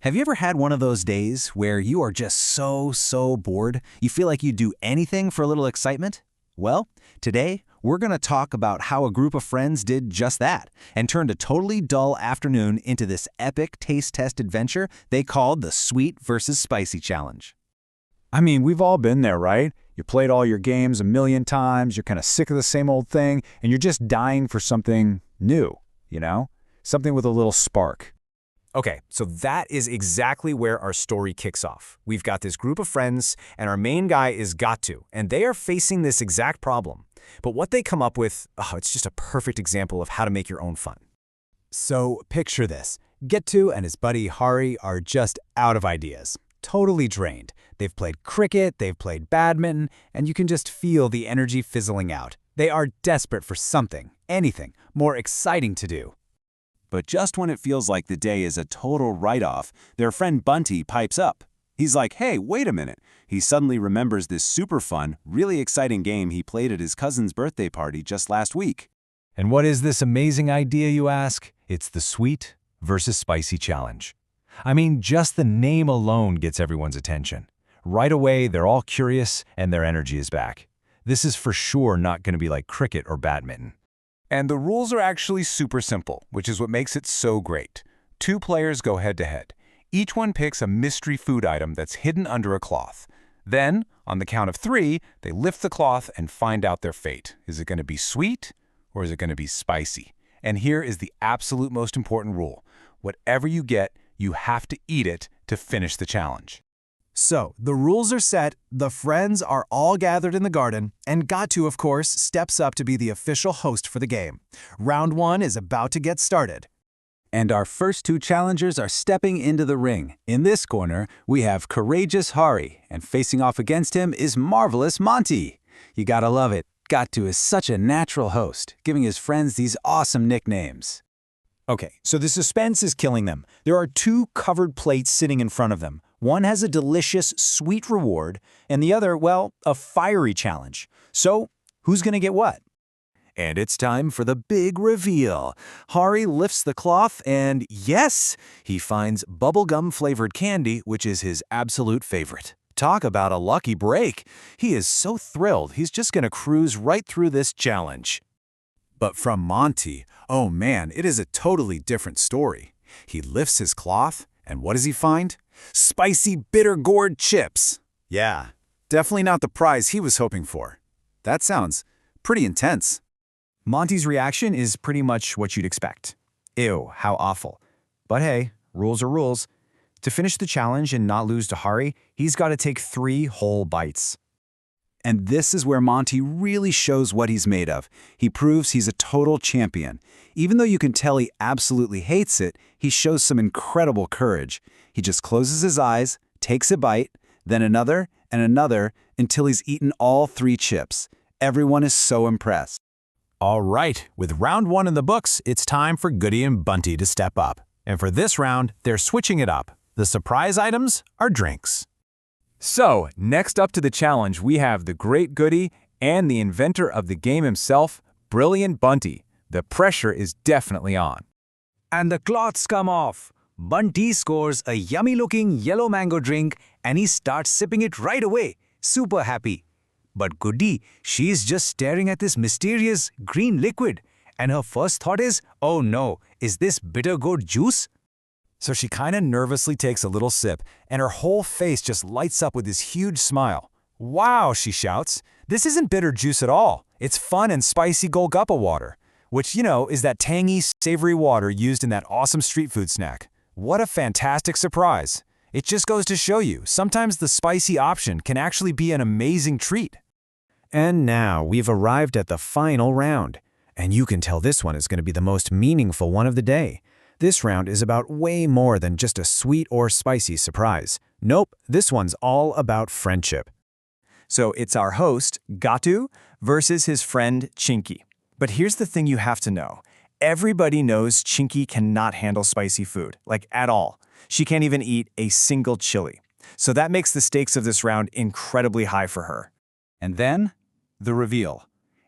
Have you ever had one of those days where you are just so bored, you feel like you'd do anything for a little excitement? Well, today we're going to talk about how a group of friends did just that and turned a totally dull afternoon into this epic taste test adventure they called the Sweet versus Spicy Challenge. I mean, we've all been there, right? You played all your games a million times, you're kind of sick of the same old thing, and you're just dying for something new, you know? Something with a little spark. Okay, so that is exactly where our story kicks off. We've got this group of friends, and our main guy is Gatu, and they are facing this exact problem. But what they come up with, it's just a perfect example of how to make your own fun. So picture this. Getu and his buddy Hari are just out of ideas. Totally drained. They've played cricket, they've played badminton, and you can just feel the energy fizzling out. They are desperate for something, anything, more exciting to do. But just when it feels like the day is a total write-off, their friend Bunty pipes up. He's like, hey, wait a minute. He suddenly remembers this super fun, really exciting game he played at his cousin's birthday party just last week. And what is this amazing idea, you ask? It's the Sweet versus Spicy Challenge. I mean, just the name alone gets everyone's attention. Right away, they're all curious and their energy is back. This is for sure not going to be like cricket or badminton. And the rules are actually super simple, which is what makes it so great. 2 players go head-to-head. Each one picks a mystery food item that's hidden under a cloth. Then, on the count of 3, they lift the cloth and find out their fate. Is it going to be sweet or is it going to be spicy? And here is the absolute most important rule. Whatever you get, you have to eat it to finish the challenge. So, the rules are set, the friends are all gathered in the garden, and Gatu, of course, steps up to be the official host for the game. Round 1 is about to get started. And our first 2 challengers are stepping into the ring. In this corner, we have courageous Hari, and facing off against him is marvelous Monty. You gotta love it. Gatu is such a natural host, giving his friends these awesome nicknames. Okay, so the suspense is killing them. There are 2 covered plates sitting in front of them. One has a delicious, sweet reward, and the other, well, a fiery challenge. So, who's gonna get what? And it's time for the big reveal. Hari lifts the cloth and, yes, he finds bubblegum-flavored candy, which is his absolute favorite. Talk about a lucky break. He is so thrilled, he's just going to cruise right through this challenge. But from Monty, oh man, it is a totally different story. He lifts his cloth, and what does he find? Spicy bitter gourd chips. Yeah, definitely not the prize he was hoping for. That sounds pretty intense. Monty's reaction is pretty much what you'd expect. Ew, how awful. But hey, rules are rules. To finish the challenge and not lose to Hari, he's got to take 3 whole bites. And this is where Monty really shows what he's made of. He proves he's a total champion. Even though you can tell he absolutely hates it, he shows some incredible courage. He just closes his eyes, takes a bite, then another and another until he's eaten all 3 chips. Everyone is so impressed. All right, with round 1 in the books, it's time for Goody and Bunty to step up. And for this round, they're switching it up. The surprise items are drinks. So, next up to the challenge, we have the great Goody and the inventor of the game himself, Brilliant Bunty. The pressure is definitely on. And the cloths come off. Bunty scores a yummy-looking yellow mango drink and he starts sipping it right away, super happy. But Goody, she's just staring at this mysterious green liquid, and her first thought is, oh no, is this bitter gourd juice? So she kind of nervously takes a little sip, and her whole face just lights up with this huge smile. Wow, she shouts, this isn't bitter juice at all. It's fun and spicy Golgappa water, which, you know, is that tangy, savory water used in that awesome street food snack. What a fantastic surprise. It just goes to show you, sometimes the spicy option can actually be an amazing treat. And now we've arrived at the final round. And you can tell this one is going to be the most meaningful one of the day. This round is about way more than just a sweet or spicy surprise. Nope, this one's all about friendship. So it's our host, Gatu, versus his friend, Chinky. But here's the thing you have to know. Everybody knows Chinky cannot handle spicy food, like at all. She can't even eat a single chili. So that makes the stakes of this round incredibly high for her. And then, the reveal.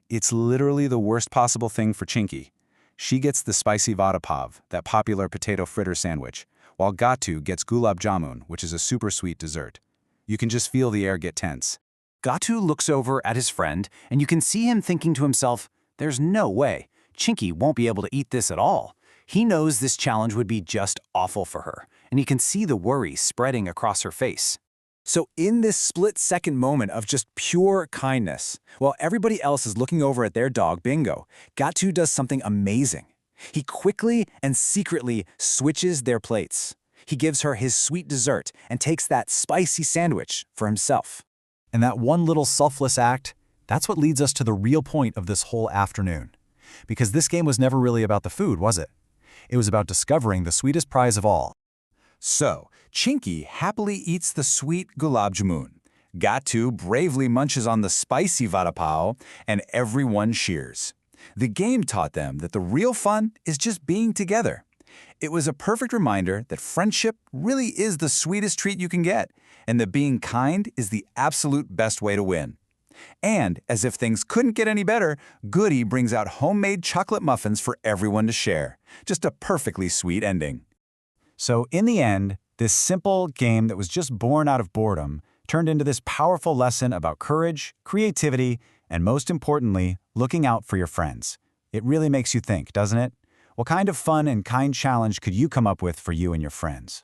It's literally the worst possible thing for Chinky. She gets the spicy vada pav, that popular potato fritter sandwich, while Gatu gets gulab jamun, which is a super sweet dessert. You can just feel the air get tense. Gatu looks over at his friend, and you can see him thinking to himself, there's no way. Chinky won't be able to eat this at all. He knows this challenge would be just awful for her, and he can see the worry spreading across her face. So in this split-second moment of just pure kindness, while everybody else is looking over at their dog, Bingo, Gatu does something amazing. He quickly and secretly switches their plates. He gives her his sweet dessert and takes that spicy sandwich for himself. And that one little selfless act, that's what leads us to the real point of this whole afternoon. Because this game was never really about the food, was it? It was about discovering the sweetest prize of all. So, Chinky happily eats the sweet gulab jamun. Gatu bravely munches on the spicy vada pav, and everyone cheers. The game taught them that the real fun is just being together. It was a perfect reminder that friendship really is the sweetest treat you can get, and that being kind is the absolute best way to win. And, as if things couldn't get any better, Goody brings out homemade chocolate muffins for everyone to share. Just a perfectly sweet ending. So in the end, this simple game that was just born out of boredom turned into this powerful lesson about courage, creativity, and most importantly, looking out for your friends. It really makes you think, doesn't it? What kind of fun and kind challenge could you come up with for you and your friends?